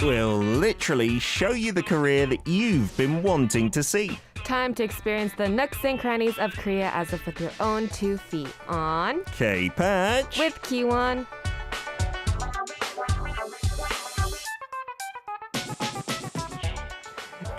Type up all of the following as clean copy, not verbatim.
will literally show you the Korea that you've been wanting to see. Time to experience the nooks and crannies of Korea as if with your own 2 feet on K-Patch with Keewon.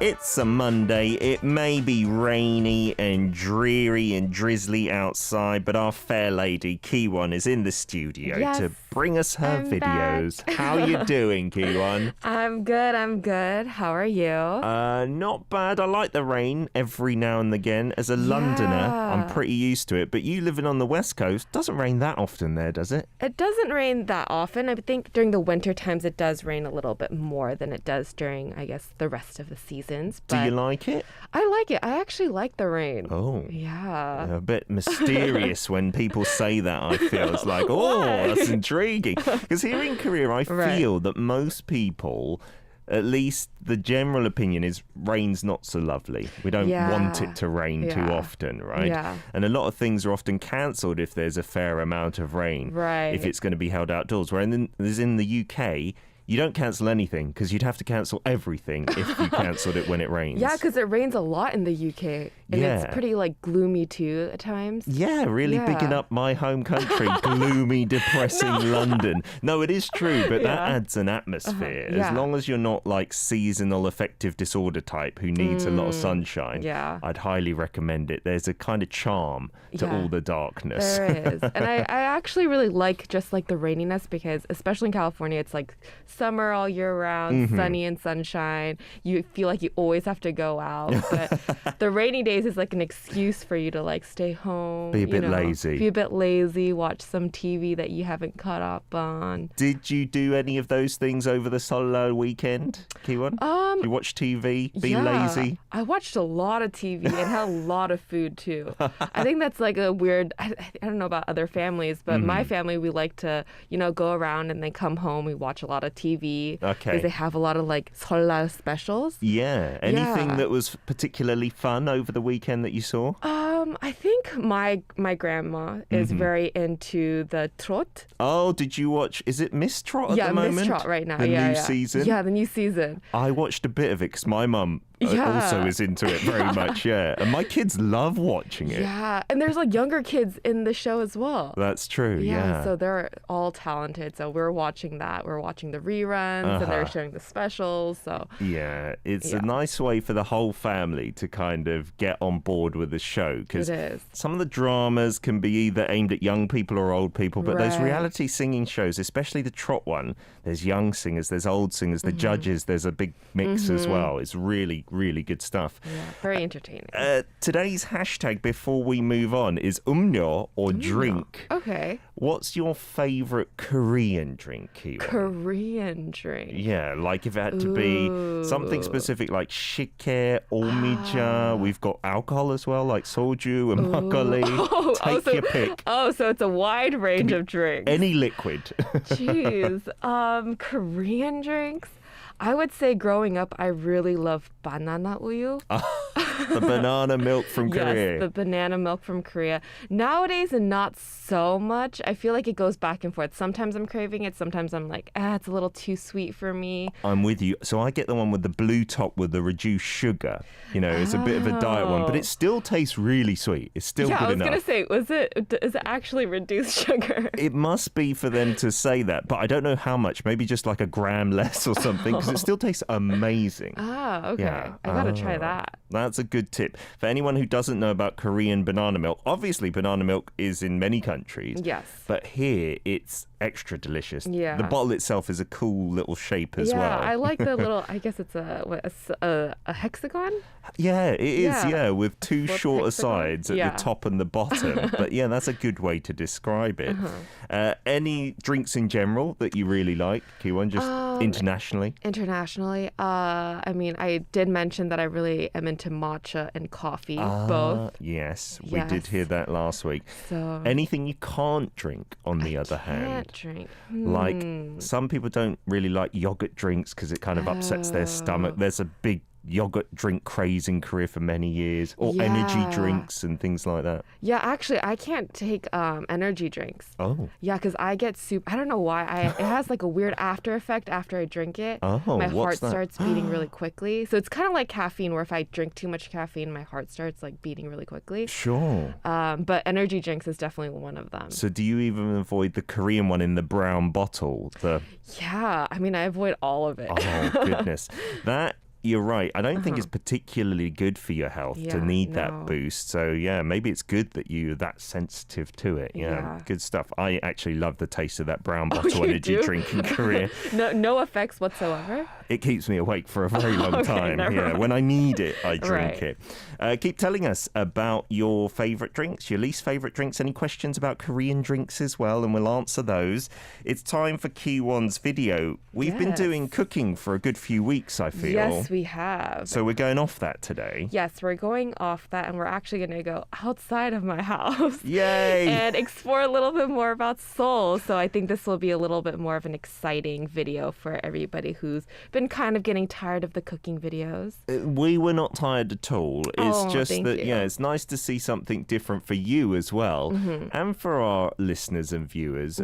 It's a Monday. It may be rainy and dreary and drizzly outside, but our fair lady Keewon is in the studio to bring us her videos. How are you doing, Keewon? I'm good. How are you? Not bad. I like the rain every now and again. As a Londoner, I'm pretty used to it. But you living on the West Coast, doesn't rain that often there, does it? It doesn't rain that often. I think during the winter times it does rain a little bit more than it does during, I guess, the rest of the seasons. Do you like it? I like it. I actually like the rain. Oh. Yeah. A bit mysterious when people say that, I feel. It's like, oh, that's intriguing. Because here in Korea, I feel that most people, at least the general opinion is rain's not so lovely. We don't want it to rain too often, right? Yeah. And a lot of things are often cancelled if there's a fair amount of rain. Right. If it's going to be held outdoors. Whereas in the UK, you don't cancel anything because you'd have to cancel everything if you cancelled it when it rains. Yeah, because it rains a lot in the UK. And it's pretty gloomy too at times. Yeah, really bigging up my home country. Gloomy, depressing London. No, it is true, but that adds an atmosphere. As long as you're not like seasonal affective disorder type who needs a lot of sunshine, I'd highly recommend it. There's a kind of charm to all the darkness. There is. And I actually really like just like the raininess because especially in California, it's like summer all year round, sunny and sunshine. You feel like you always have to go out. But the rainy days is like an excuse for you to like stay home. Be a bit lazy. Be a bit lazy, watch some TV that you haven't caught up on. Did you do any of those things over the solo weekend, Keewon? Did you watch TV, be lazy? I watched a lot of TV and had a lot of food too. I think that's like a weird, I don't know about other families, but my family, we like to, go around and then come home. We watch a lot of TV. Because they have a lot of like 설날 specials. Yeah. Anything that was particularly fun over the weekend that you saw? I think my grandma is very into the trot. Oh, did you watch? Is it Miss Trot at the moment? Yeah, Miss Trot right now. The new season. Yeah, the new season. I watched a bit of it because my mum also is into it very much. Yeah, and my kids love watching it. Yeah, and there's like younger kids in the show as well. That's true. Yeah. So they're all talented. So we're watching that. We're watching the reruns, and they're showing the specials. So yeah, it's a nice way for the whole family to kind of get on board with the show because some of the dramas can be either aimed at young people or old people, but those reality singing shows, especially the Trot one, there's young singers, there's old singers, the judges, there's a big mix as well. It's really good stuff. Yeah, very entertaining. Today's hashtag before we move on is um료 or drink. Okay. What's your favorite Korean drink, Keewon? Korean drink. Yeah, like if it had to be something specific like shikhae, olmija. We've got alcohol as well, like soju and makgeolli. Take your pick. Oh, so it's a wide range of drinks. Any liquid. Jeez. Korean drinks? I would say growing up, I really loved banana uyu. The banana milk from Korea. Yes, the banana milk from Korea. Nowadays, not so much. I feel like it goes back and forth. Sometimes I'm craving it. Sometimes I'm like, it's a little too sweet for me. I'm with you. So I get the one with the blue top with the reduced sugar. It's a bit of a diet one, but it still tastes really sweet. It's still good enough. I was going to say, is it actually reduced sugar? It must be for them to say that, but I don't know how much. Maybe just like a gram less or something, because it still tastes amazing. Okay. Yeah. I got to try that. That's a good tip. For anyone who doesn't know about Korean banana milk, obviously banana milk is in many countries. Yes. But here it's extra delicious. Yeah. The bottle itself is a cool little shape as well. Yeah, I like the little, I guess it's a hexagon? Yeah, it is, with two Flip shorter hexagon? sides at the top and the bottom. But yeah, that's a good way to describe it. Any drinks in general that you really like, Keewon, just internationally? Internationally, I mean, I did mention that I really am into matcha and coffee, both. Yes, we did hear that last week. So anything you can't drink, on the other hand. Drink. Like some people don't really like yogurt drinks because it kind of upsets their stomach. There's a big yogurt drink craze in Korea for many years, or energy drinks and things like that? Yeah, actually, I can't take energy drinks. Oh. Yeah, because I get super, I don't know why. It has like a weird after effect after I drink it. Oh, my what's heart that? starts beating really quickly. So it's kind of like caffeine, where if I drink too much caffeine, my heart starts like beating really quickly. Sure. But energy drinks is definitely one of them. So do you even avoid the Korean one in the brown bottle? Yeah, I mean, I avoid all of it. Oh, goodness. You're right. I don't think it's particularly good for your health to need that boost. So, yeah, maybe it's good that you're that sensitive to it. Yeah, good stuff. I actually love the taste of that brown bottle energy drink in Korea. No effects whatsoever? It keeps me awake for a very long time. Yeah, when I need it, I drink it. Keep telling us about your favorite drinks, your least favorite drinks. Any questions about Korean drinks as well, and we'll answer those. It's time for Keewon's video. We've been doing cooking for a good few weeks, I feel. Yes, we have. So we're going off that today. Yes, we're going off that, and we're actually going to go outside of my house. Yay! And explore a little bit more about Seoul. So I think this will be a little bit more of an exciting video for everybody who's been kind of getting tired of the cooking videos. We were not tired at all. It's just that, you. it's nice to see something different for you as well, and for our listeners and viewers,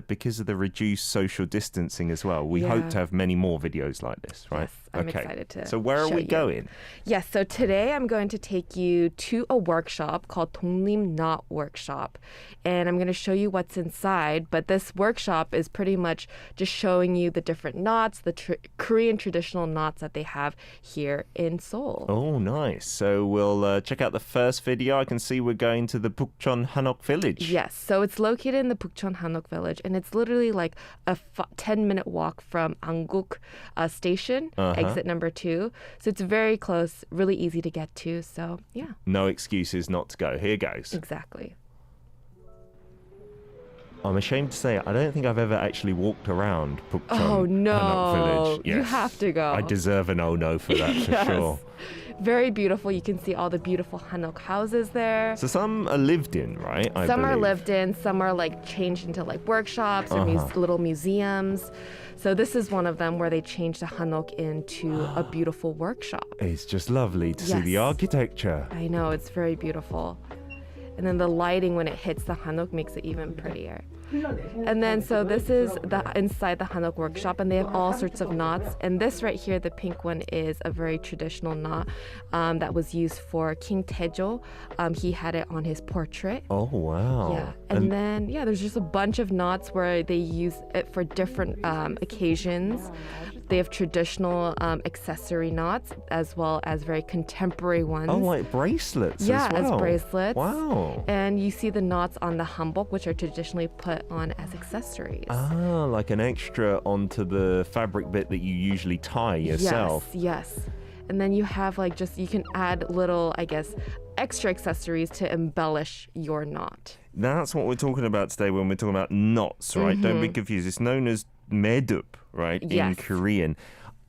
because of the reduced social distancing as well. We hope to have many more videos like this, right? Yes, I'm excited to So where are we going? Yes, so today I'm going to take you to a workshop called Donglim Knot Workshop. And I'm going to show you what's inside. But this workshop is pretty much just showing you the different knots, the Korean traditional knots that they have here in Seoul. Oh, nice. So we'll check out the first video. I can see we're going to the Bukchon Hanok village. Yes, so it's located in the Bukchon Hanok village. And it's literally like a 10-minute walk from Anguk station, exit number 2. So it's very close, really easy to get to. So, yeah. No excuses not to go. Here goes. Exactly. I'm ashamed to say I don't think I've ever actually walked around Bukchon Hanok village. You have to go. I deserve an oh no for that, for sure. Very beautiful. You can see all the beautiful Hanok houses there. So some are lived in, right? Some are lived in. Some are like changed into like workshops or little museums. So this is one of them where they changed the Hanok into a beautiful workshop. It's just lovely to see the architecture. I know, it's very beautiful. And then the lighting when it hits the Hanok makes it even prettier. And then, so this is inside the Hanok workshop, and they have all sorts of knots. And this right here, the pink one, is a very traditional knot that was used for King Taejo. He had it on his portrait. Oh, wow. Yeah. And then, there's just a bunch of knots where they use it for different occasions. They have traditional accessory knots as well as very contemporary ones. Oh, like bracelets as well. Yeah, as bracelets. Wow. And you see the knots on the hanbok, which are traditionally put on as accessories. Ah, like an extra onto the fabric bit that you usually tie yourself. Yes. And then you have you can add little, I guess, extra accessories to embellish your knot. That's what we're talking about today when we're talking about knots, right? Don't be confused. It's known as 매듭, right, in Korean.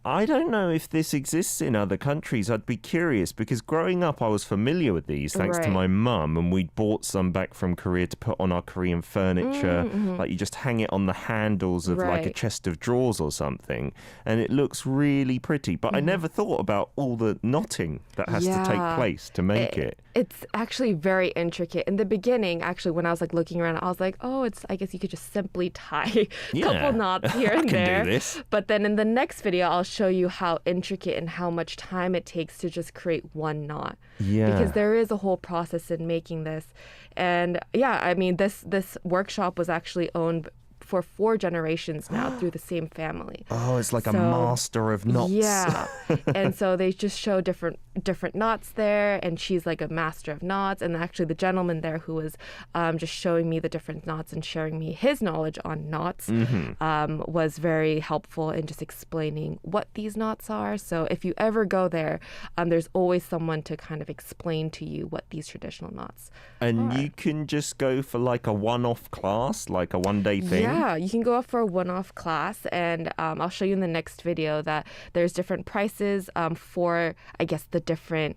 I don't know if this exists in other countries. I'd be curious because growing up I was familiar with these thanks to my mum, and we'd bought some back from Korea to put on our Korean furniture. Like you just hang it on the handles of like a chest of drawers or something, and it looks really pretty. But I never thought about all the knotting that has to take place to make it. It's actually very intricate. In the beginning, actually, when I was looking around, I was like, oh, I guess you could just simply tie a couple knots here and there. I can do this. But then in the next video, I'll show you how intricate and how much time it takes to just create one knot. Yeah. Because there is a whole process in making this. And I mean, this workshop was actually owned for 4 generations now through the same family. Oh, it's like a master of knots. Yeah. And so they just show different knots there, and she's like a master of knots. And actually the gentleman there who was just showing me the different knots and sharing me his knowledge on knots was very helpful in just explaining what these knots are. So if you ever go there, there's always someone to kind of explain to you what these traditional knots are. You can just go for like a one-off class, like a one-day thing. Yeah, you can go up for a one-off class, and I'll show you in the next video that there's different prices for, I guess, the different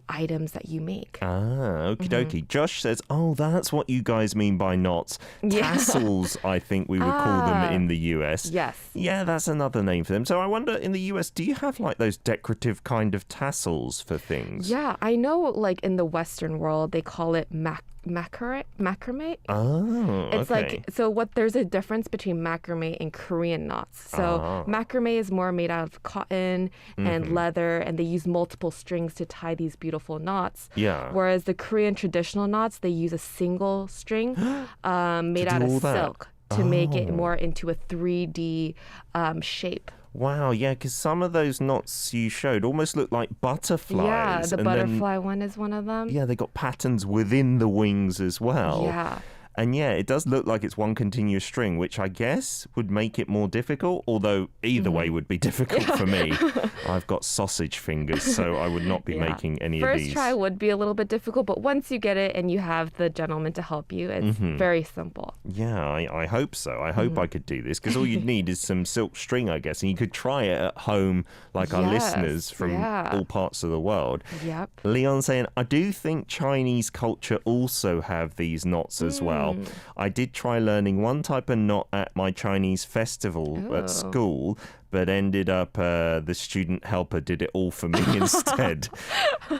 items that you make. Okie dokie. Josh says, oh, that's what you guys mean by knots. Tassels, I think we would call them in the US. Yes. Yeah, that's another name for them. So I wonder, in the US, do you have like those decorative kind of tassels for things? Yeah, I know like in the Western world, they call it macrame. Oh, It's okay. There's a difference between macrame and Korean knots. So macrame is more made out of cotton and leather, and they use multiple strings to tie these beautiful knots. Yeah. Whereas the Korean traditional knots, they use a single string made out of silk to make it more into a 3D shape. Wow, yeah, because some of those knots you showed almost look like butterflies. Yeah, the butterfly one is one of them. Yeah, they got patterns within the wings as well. Yeah. And yeah, it does look like it's one continuous string, which I guess would make it more difficult, although either way would be difficult for me. I've got sausage fingers, so I would not be making any of these. First try would be a little bit difficult, but once you get it and you have the gentleman to help you, it's very simple. Yeah, I hope so. I hope I could do this, because all you'd need is some silk string, I guess, and you could try it at home like our listeners from all parts of the world. Yep. Leon saying, I do think Chinese culture also have these knots as well. I did try learning one type of knot at my Chinese festival at school, but ended up the student helper did it all for me instead.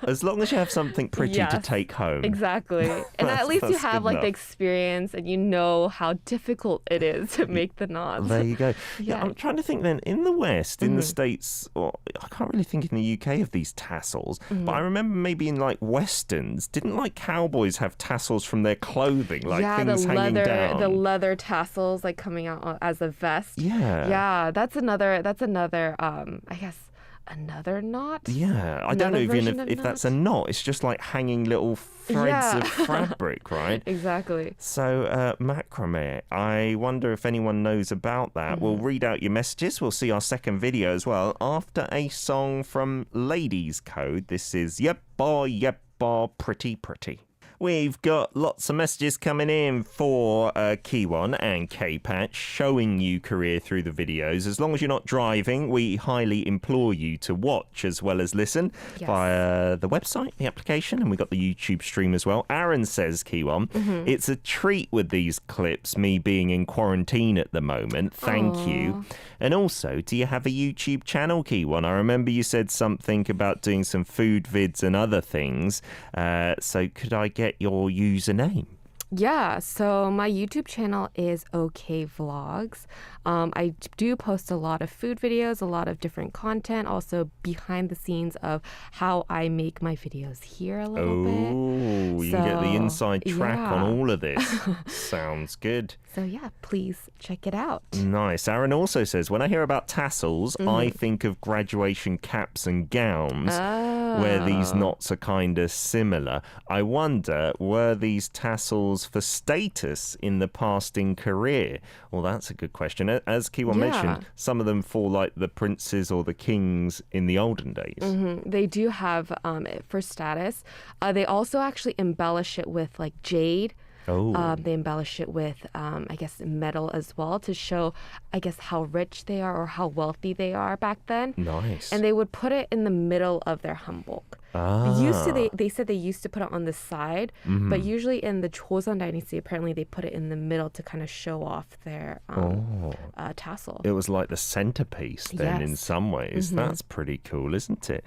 As long as you have something pretty to take home. Exactly. And at least you have like the experience and you know how difficult it is to make the knots. There you go. Yeah, I'm trying to think then, in the West, in the States, well, I can't really think in the UK of these tassels, but I remember maybe in like Westerns, didn't like cowboys have tassels from their clothing, like things hanging down? The leather tassels like coming out as a vest. Yeah. Yeah, that's another I guess another knot. Yeah, I don't know even if that's a knot. It's just like hanging little threads of fabric, right? Exactly. So macrame, I wonder if anyone knows about that. We'll read out your messages. We'll see our second video as well after a song from Ladies Code. This is Yep Boy, Pretty Pretty. We've got lots of messages coming in for Keewon and K-Patch showing you Korea through the videos. As long as you're not driving, we highly implore you to watch as well as listen via the website, the application, and we've got the YouTube stream as well. Aaron says, Keewon, it's a treat with these clips, me being in quarantine at the moment. Thank you. And also, do you have a YouTube channel, Keewon? I remember you said something about doing some food vids and other things. So could I get your username? Yeah, so my YouTube channel is OK Vlogs. I do post a lot of food videos, a lot of different content, also behind the scenes of how I make my videos here a little bit. Oh, you can get the inside track on all of this. Sounds good. So yeah, please check it out. Nice. Aaron also says, when I hear about tassels, I think of graduation caps and gowns, where these knots are kind of similar. I wonder, were these tassels for status in the past in Korea? Well, that's a good question. As Keewon mentioned, some of them for like the princes or the kings in the olden days. They do have it for status. They also actually embellish it with like jade. They embellish it with, I guess, metal as well to show, I guess, how rich they are or how wealthy they are back then. Nice. And they would put it in the middle of their hanbok. They said they used to put it on the side, but usually in the Joseon dynasty, apparently they put it in the middle to kind of show off their tassel. It was like the centerpiece then in some ways. That's pretty cool, isn't it?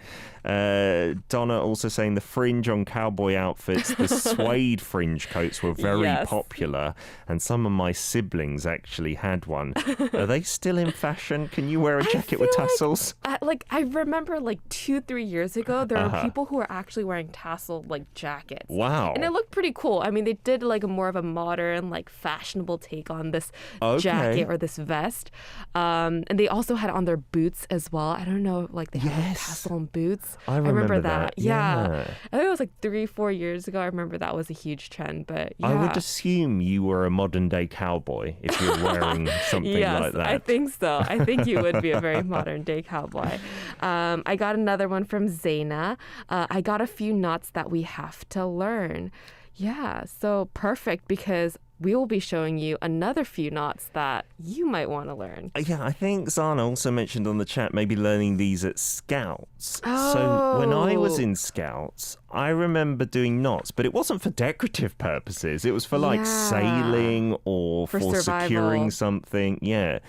Donna also saying the fringe on cowboy outfits, the suede fringe coats were very popular, and some of my siblings actually had one. Are they still in fashion? Can you wear a jacket with tassels? I remember like 2-3 years ago, there were people who were actually wearing tassel like jackets. Wow. And it looked pretty cool. I mean, they did like a more of a modern, like fashionable take on this jacket or this vest. And they also had on their boots as well. I don't know, like they had like, tassel on boots. I remember that. Yeah. I think it was like 3-4 years ago. I remember that was a huge trend, but I would assume you were a modern day cowboy if you were wearing something like that. I think so. I think you would be a very modern day cowboy. I got another one from Zaina. I got a few knots that we have to learn. Yeah, so perfect because we will be showing you another few knots that you might want to learn. Yeah, I think Zana also mentioned on the chat maybe learning these at Scouts. Oh. So when I was in Scouts, I remember doing knots, but it wasn't for decorative purposes. It was for like sailing or for securing something. Yeah.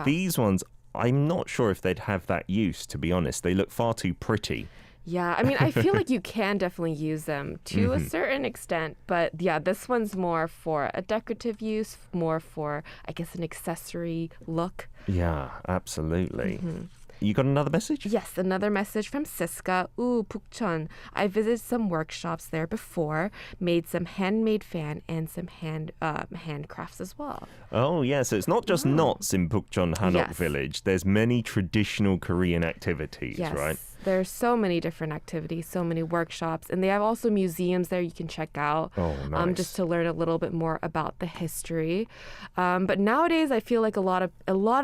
These ones, I'm not sure if they'd have that use, to be honest. They look far too pretty. Yeah, I mean, I feel like you can definitely use them to a certain extent, but yeah, this one's more for a decorative use, more for, I guess, an accessory look. Yeah, absolutely. You got another message? Yes, another message from Siska. Ooh, Pukchon. I visited some workshops there before, made some handmade fan and some handcrafts as well. Oh, yeah. So it's not just knots in Pukchon Hanok Village. There's many traditional Korean activities, right? There's so many different activities, so many workshops, and they have also museums there you can check out. Oh, nice. Just to learn a little bit more about the history. But nowadays, I feel like a lot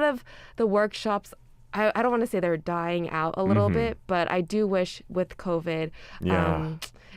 of the workshops, I don't want to say they're dying out a little bit, but I do wish with COVID,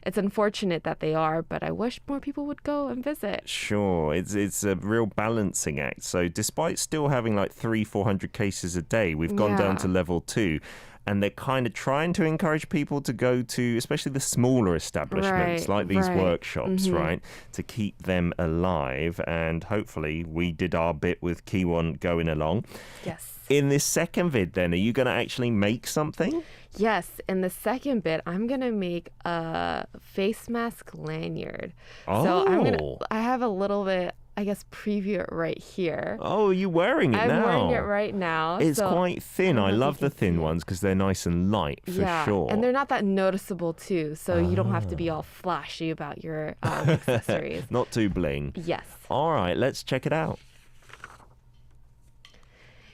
it's unfortunate that they are, but I wish more people would go and visit. Sure, it's a real balancing act. So despite still having like 300-400 cases a day, we've gone down to level 2. And they're kind of trying to encourage people to go to, especially the smaller establishments like these workshops, right? To keep them alive. And hopefully we did our bit with Keewon going along. Yes. In this second vid then, are you going to actually make something? Yes, in the second bit, I'm going to make a face mask lanyard. Oh. So I have a little bit, I guess, preview it right here. Oh, are you wearing it now? I'm wearing it right now. It's quite thin. I love the thin ones because they're nice and light, for sure. And they're not that noticeable, too, so you don't have to be all flashy about your accessories. Not too bling. Yes. All right, let's check it out.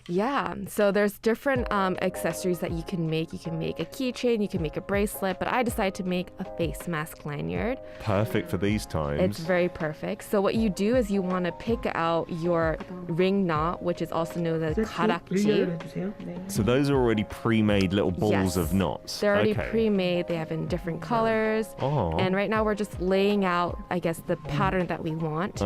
Yeah, so there's different accessories that you can make. You can make a keychain, you can make a bracelet, but I decided to make a face mask lanyard. Perfect for these times. It's very perfect. So what you do is you want to pick out your ring knot, which is also known as karakji. So those are already pre-made little balls of knots. They're already pre-made. They have in different colors. Oh. And right now we're just laying out, I guess, the pattern that we want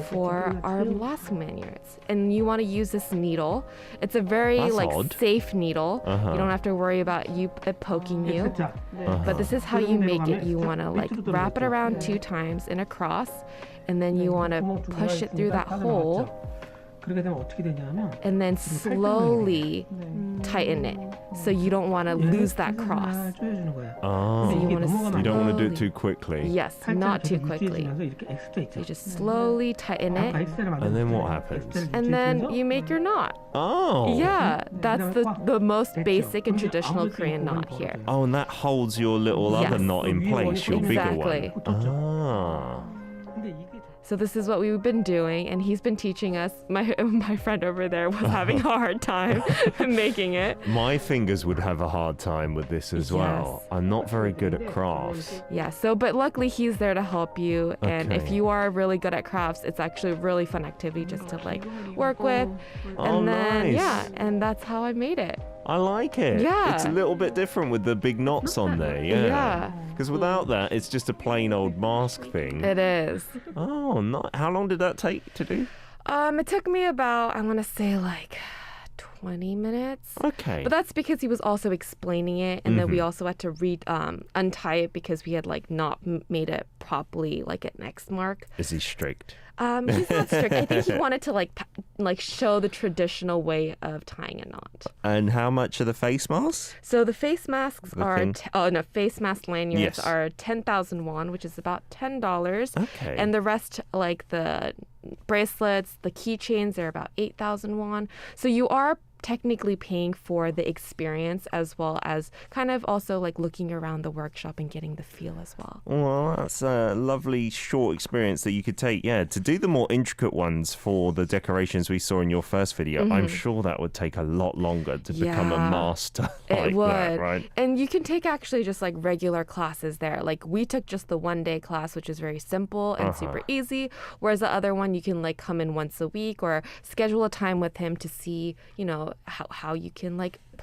for our mask lanyards. And you want to use this needle. It's a very safe needle. You don't have to worry about it poking you. But this is how you make it. You want to wrap it around 2 times in a cross, and then you want to push it through that hole, and then slowly tighten it. So you don't want to lose that cross. Oh, so you don't want to do it too quickly. Yes, not too quickly. You just slowly tighten it. And then what happens? And then you make your knot. Oh. Yeah, that's the most basic and traditional Korean knot here. Oh, and that holds your little other knot in place, your bigger one. Ah. So this is what we've been doing, and he's been teaching us. My friend over there was having a hard time making it. My fingers would have a hard time with this as well. I'm not very good at crafts. Yeah, but luckily he's there to help you, and if you are really good at crafts, it's actually a really fun activity just to work with. And then nice. And that's how I made it. I like it. Yeah. It's a little bit different with the big knots on there. Yeah. Because without that, it's just a plain old mask thing. It is. Oh, how long did that take to do? It took me about, I want to say 20 minutes. Okay. But that's because he was also explaining it, and then we also had to untie it because we had not made it properly at X mark. Is he strict? He's not strict. I think he wanted to show the traditional way of tying a knot. And how much are the face masks? So the face masks face mask lanyards are 10,000 won, which is about $10. Okay. And the rest, the bracelets, the keychains, they're about 8,000 won. So you are technically paying for the experience as well as kind of also looking around the workshop and getting the feel as well. Well, that's a lovely short experience that you could take. Yeah, to do the more intricate ones for the decorations we saw in your first video, I'm sure that would take a lot longer to become a master it would. that, right? And you can take actually just regular classes there. We took just the 1-day class, which is very simple and super easy, whereas the other one you can come in once a week or schedule a time with him to see, how you can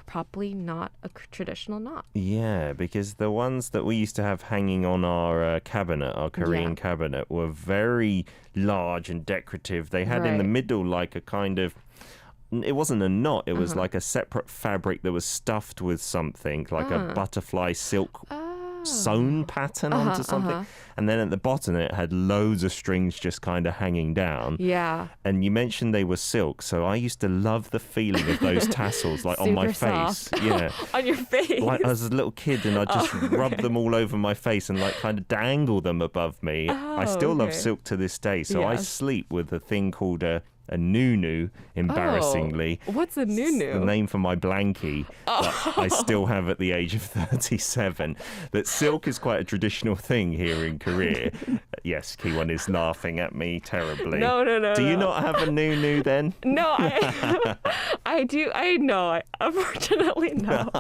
probably not a traditional knot. Yeah, because the ones that we used to have hanging on our cabinet, our Korean cabinet, were very large and decorative. They had in the middle like a kind of, it wasn't a knot, it was like a separate fabric that was stuffed with something, like a butterfly silk sewn pattern onto something. And then at the bottom it had loads of strings just kind of hanging down. Yeah. And you mentioned they were silk, so I used to love the feeling of those tassels like on my face. Yeah. On your face. Like I was a little kid and I just rub them all over my face and like kind of dangle them above me. I still love silk to this day, so I sleep with a thing called a nunu, embarrassingly. What's a nunu? It's the name for my blankie that I still have at the age of 37. But silk is quite a traditional thing here in Korea. Yes, Keewon is laughing at me terribly. No. Do you not have a nunu then? No, I do. Unfortunately, no.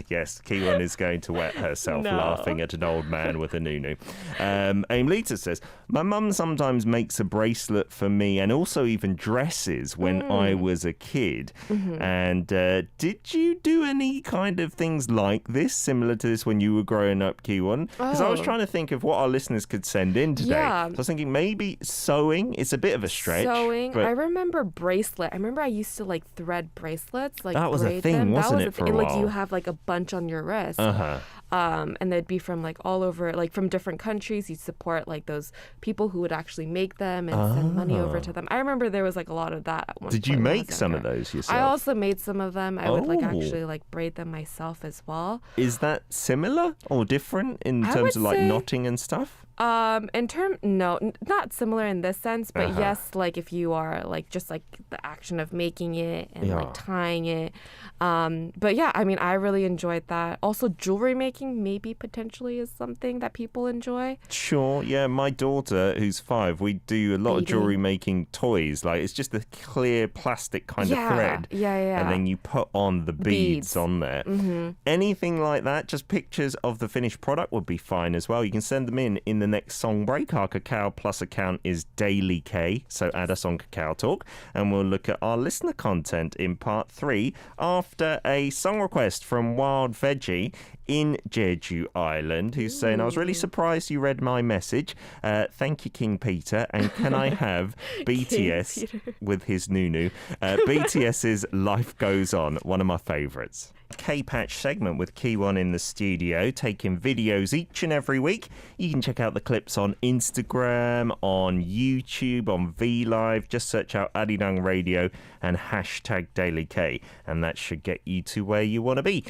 Yes, Keewon is going to wet herself laughing at an old man with a nunu. Aimlita says, my mum sometimes makes a bracelet for me and also even dresses when I was a kid. And did you do any kind of things like this, similar to this when you were growing up, Keewon? Because I was trying to think of what our listeners could send in today. Yeah. So I was thinking maybe sewing. It's a bit of a stretch. Sewing. But I remember bracelet. I remember I used to like thread bracelets, like that was a braid thing, them. wasn't That it, was for a like while? you have like a bunch on your wrist. And they'd be from like all over, like from different countries. You'd support like those people who would actually make them and send money over to them. I remember there was like a lot of that at one Did point you when I was make some of younger. those yourself? I also made some of them. I would like Oh. actually like braid them myself as well. Is that similar or different in I terms would of like say- knotting and stuff? Not similar in this sense, but yes, like if you are like just like the action of making it and like tying it. But yeah, I mean, I really enjoyed that. Also, jewelry making maybe potentially is something that people enjoy. Sure, yeah. My daughter, who's 5, we do a lot of jewelry making toys. Like it's just a clear plastic kind of thread. Yeah. And then you put on the beads on there. Anything like that, just pictures of the finished product would be fine as well. You can send them in the next song break. Our Kakao Plus account is Daily K, so add us on Kakao Talk and we'll look at our listener content in part 3 after a song request from Wild Veggie in Jeju Island, who's saying, I was really surprised you read my message. Thank you, King Peter. And can I have BTS with his nunu? BTS's Life Goes On, one of my favourites. K-Patch segment with Keewon in the studio, taking videos each and every week. You can check out the clips on Instagram, on YouTube, on VLive. Just search out ARIRANG Radio and hashtag Daily K, and that should get you to where you want to be.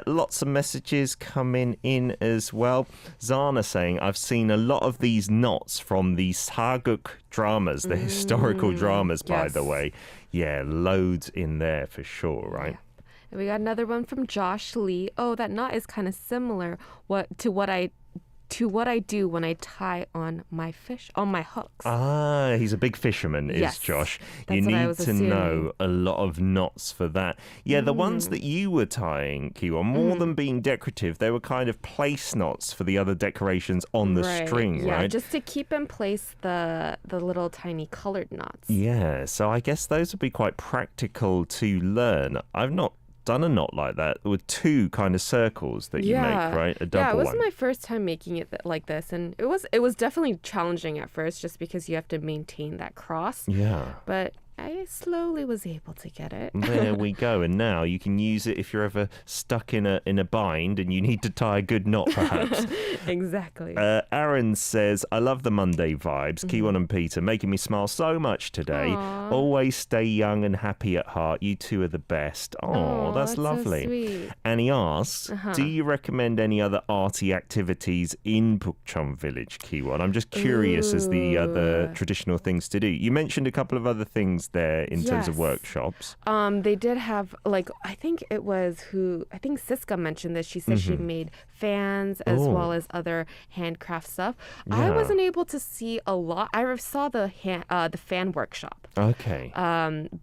Lots of messages coming in as well. Zana saying, I've seen a lot of these knots from the Saguk dramas, the historical dramas, by the way. Yeah, loads in there for sure, right? Yeah. And we got another one from Josh Lee. Oh, that knot is kind of similar to what I do when I tie on my hooks. Ah, he's a big fisherman, is Josh. That's you what I need was to assuming. know a lot of knots for that. Yeah, the ones that you were tying, Keewon, more than being decorative, they were kind of place knots for the other decorations on the string, yeah, right? just to keep in place the little tiny colored knots. Yeah, so I guess those would be quite practical to learn. I've not done a knot like that with 2 kind of circles that you make, right? A double yeah, it was one. my first time making it like this, and it was definitely challenging at first, just because you have to maintain that cross. Yeah. But I slowly was able to get it. There we go. And now you can use it if you're ever stuck in a bind and you need to tie a good knot, perhaps. Exactly. Aaron says, I love the Monday vibes. Keewon and Peter making me smile so much today. Aww. Always stay young and happy at heart. You two are the best. Oh, that's lovely. So sweet. And he asks, do you recommend any other arty activities in Bukchon Village, Keewon? I'm just curious as the other traditional things to do. You mentioned a couple of other things there in terms of workshops. They did have, like, I think Siska mentioned this. She said she made fans as well as other handcraft stuff. I wasn't able to see a lot. I saw the fan workshop. Okay.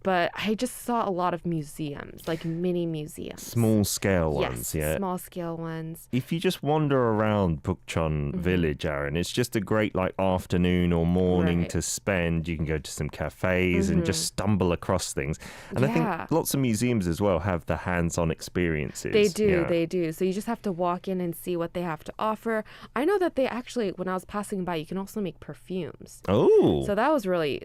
But I just saw a lot of museums, like mini museums. Small scale ones, yes, small scale ones. If you just wander around Bukchon Village, Aaron, it's just a great like afternoon or morning to spend. You can go to some cafes and just stumble across things. And I think lots of museums as well have the hands-on experiences. They do. So you just have to walk in and see what they have to offer. I know that they actually, when I was passing by, you can also make perfumes. Oh. So that was really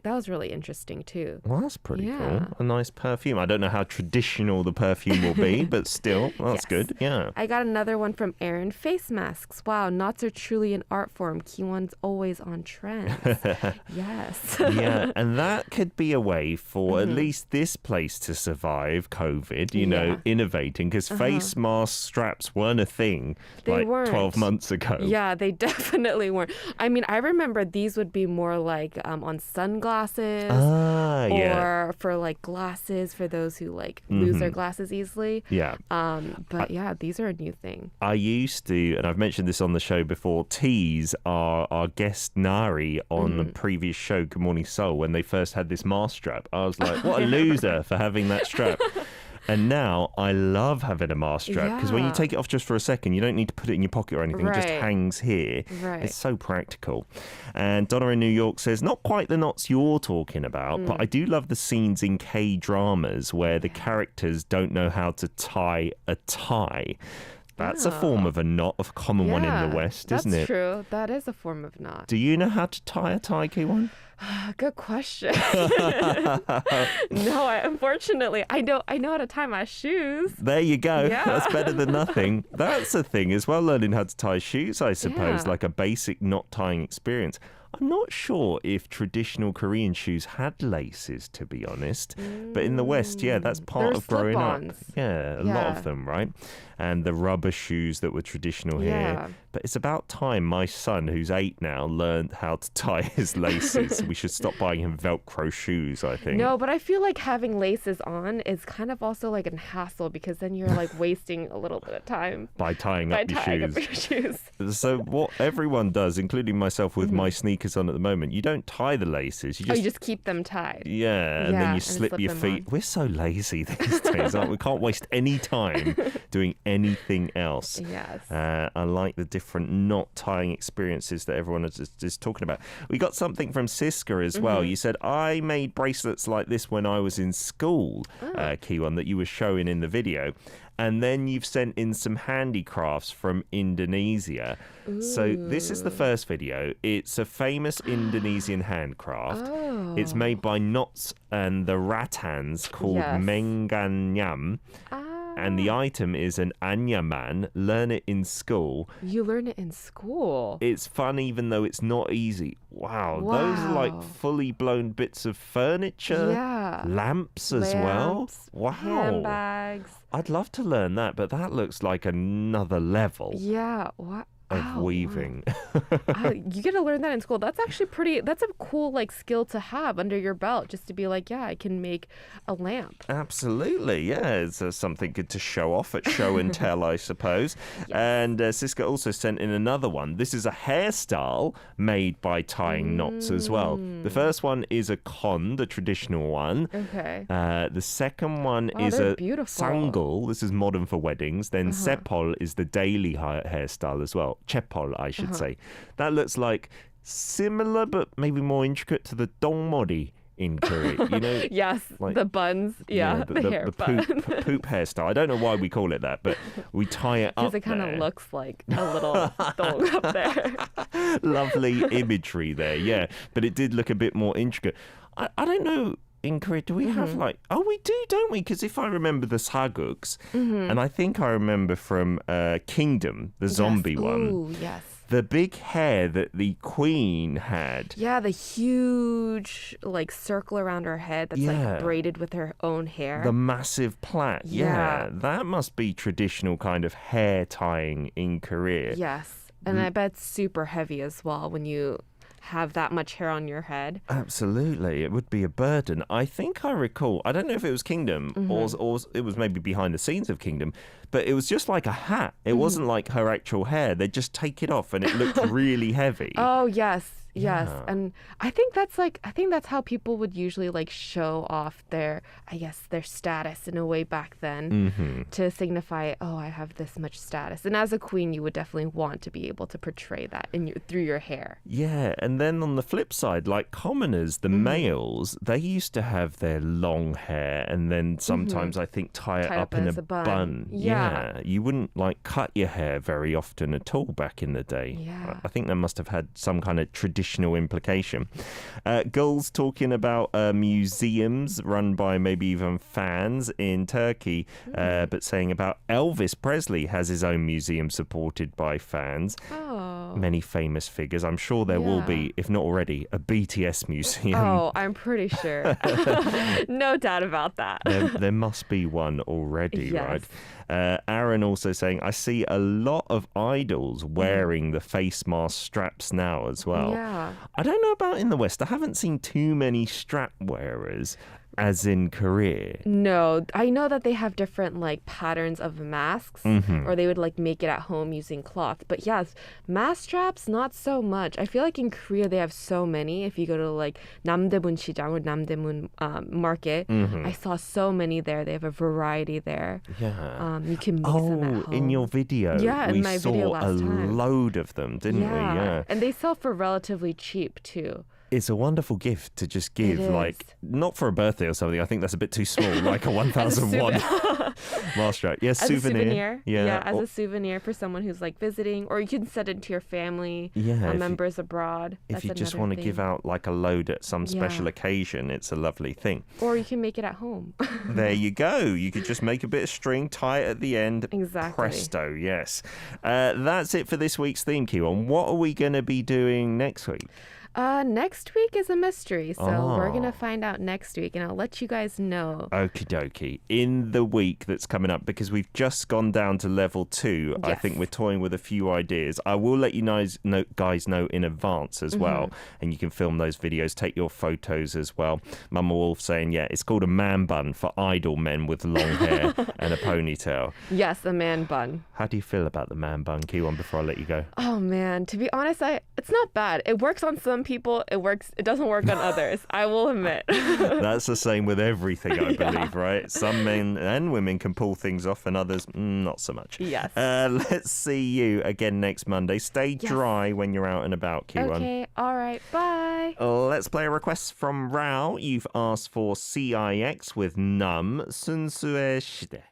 interesting too. Well, that's pretty cool. A nice perfume. I don't know how traditional the perfume will be, but still, that's good. Yeah. I got another one from Aaron. Face masks. Wow, knots are truly an art form. Keewon's always on trend. Yes. Yeah, and that could be a way for at least this place to survive COVID, you know, innovating, because face mask straps weren't a thing like 12 months ago. Yeah, they definitely weren't. I mean, I remember these would be more like on sunglasses or for like glasses for those who like lose their glasses easily. Yeah. But yeah, these are a new thing. I used to, and I've mentioned this on the show before, tease our guest Nari on the previous show, Good Morning Seoul, when they first had this mask strap. I was like, what a loser for having that strap. And now I love having a mask strap because when you take it off just for a second, you don't need to put it in your pocket or anything. It just hangs here. It's so practical. And Donna in New York says, not quite the knots you're talking about, but I do love the scenes in K-dramas where the characters don't know how to tie a tie. That's a form of a knot, a common one in the West, isn't it? That's true. That is a form of knot. Do you know how to tie a tie, Keewon? Good question. No, unfortunately, I know how to tie my shoes. There you go. Yeah. That's better than nothing. That's a thing as well, learning how to tie shoes, I suppose, like a basic knot tying experience. I'm not sure if traditional Korean shoes had laces, to be honest. But in the West, that's part of growing up. Yeah, a lot of them, right? And the rubber shoes that were traditional here. But it's about time my son, who's 8 now, learned how to tie his laces. We should stop buying him Velcro shoes, I think. No, but I feel like having laces on is kind of also like a hassle because then you're like wasting a little bit of time. By tying up your shoes. So what everyone does, including myself with my sneakers on at the moment, you don't tie the laces. You just keep them tied. Yeah, and then you slip your feet. We're so lazy these days, aren't we? We can't waste any time doing anything else. Yes. I like the different knot tying experiences that everyone is talking about. We got something from Siska as well. You said, I made bracelets like this when I was in school, Keewon, that you were showing in the video. And then you've sent in some handicrafts from Indonesia. Ooh. So this is the first video. It's a famous Indonesian handcraft. Oh. It's made by knots and the rattans called Mengganyam. And the item is an anyaman. Learn it in school. You learn it in school? It's fun even though it's not easy. Wow. Those are like fully blown bits of furniture. Yeah. Lamps as well. Wow. Handbags. I'd love to learn that, but that looks like another level. Yeah. What? Of weaving. You get to learn that in school. That's actually that's a cool like skill to have under your belt, just to be like, I can make a lamp. Absolutely, yeah. It's something good to show off at show and tell, I suppose. And Siska also sent in another one. This is a hairstyle made by tying knots as well. The first one is a kon, the traditional one. Okay. The second one is a sanggul. This is modern for weddings. Then sepol is the daily hairstyle as well. Chepol, I should say. That looks like similar but maybe more intricate to the dongmori in Korea. You know? Yes, like, the buns. Yeah, the hair bun. Poop hairstyle. I don't know why we call it that, but we tie it up because it kind of looks like a little dong up there. Lovely imagery there, yeah. But it did look a bit more intricate. I don't know. In Korea, do we have like... Oh, we do, don't we? Because if I remember the saguks, and I think I remember from Kingdom, the zombie one. Ooh, yes. The big hair that the queen had. Yeah, the huge like circle around her head that's like braided with her own hair. The massive plait. Yeah. That must be traditional kind of hair tying in Korea. Yes. And I bet it's super heavy as well when you have that much hair on your head. Absolutely. It would be a burden. I think I recall, I don't know if it was Kingdom or it was maybe behind the scenes of Kingdom, but it was just like a hat. It wasn't like her actual hair. They'd just take it off and it looked really heavy. Oh, yes. Yes. Yeah. And I think that's how people would usually like show off their, I guess, their status in a way back then to signify, oh, I have this much status. And as a queen, you would definitely want to be able to portray that through your hair. Yeah, and then on the flip side, like commoners, the males, they used to have their long hair and then sometimes I think tie it Tied up up in as a a bun. bun. Yeah. You wouldn't like cut your hair very often at all back in the day. Yeah. I think that must have had some kind of traditional implication. Girls talking about museums run by maybe even fans in Turkey, but saying about Elvis Presley has his own museum supported by fans. Oh. Many famous figures. I'm sure there will be, if not already, a BTS museum. Oh, I'm pretty sure. No doubt about that. There must be one already, Yes. right? Aaron also saying, I see a lot of idols wearing the face mask straps now as well. Yeah. I don't know about in the West. I haven't seen too many strap wearers as in Korea. No, I know that they have different like patterns of masks, or they would like make it at home using cloth. But yes, mask straps, not so much. I feel like in Korea they have so many. If you go to like Namdaemun 시장 or Namdaemun market, I saw so many there. They have a variety there. Yeah. You can mix them at home. In your video, Yeah, we in my saw video a last time. load of them, didn't we? Yeah. And they sell for relatively cheap too. It's a wonderful gift to just give, It like, is. not for a birthday or something. I think that's a bit too small, like a 1001 mask strap. Yeah, As a souvenir. Yeah. As a souvenir for someone who's like visiting, or you can send it to your family, Yeah, if members abroad. if you That's just another want to give thing. out like a load at some special Yeah. occasion, it's a lovely thing. Or you can make it at home. There you go. You could just make a bit of string, tie it at the end. Exactly. Presto, yes. That's it for this week's theme, Keewon. What are we going to be doing next week? Next week is a mystery, so we're Oh. gonna find out next week, and I'll let you guys know. Okie dokie. In the week that's coming up, because we've just gone down to level 2, I Yes. think we're toying with a few ideas. I will let you guys know in advance as well, and you can film those videos, take your photos as well. Mama Wolf saying, yeah, it's called a man bun for idle men with long hair and a ponytail. Yes, a man bun. How do you feel about the man bun, Keewon, before I let you go? Oh man, to be honest, it's not bad. It works on some people. It doesn't work on others. I will admit. That's the same with everything, I believe, right? Some men and women can pull things off and others, not so much. Yes. Let's see you again next Monday. Stay dry when you're out and about, Keewon. Okay, all right, bye. Let's play a request from Rao. You've asked for CIX with Numb, 순수의 시대.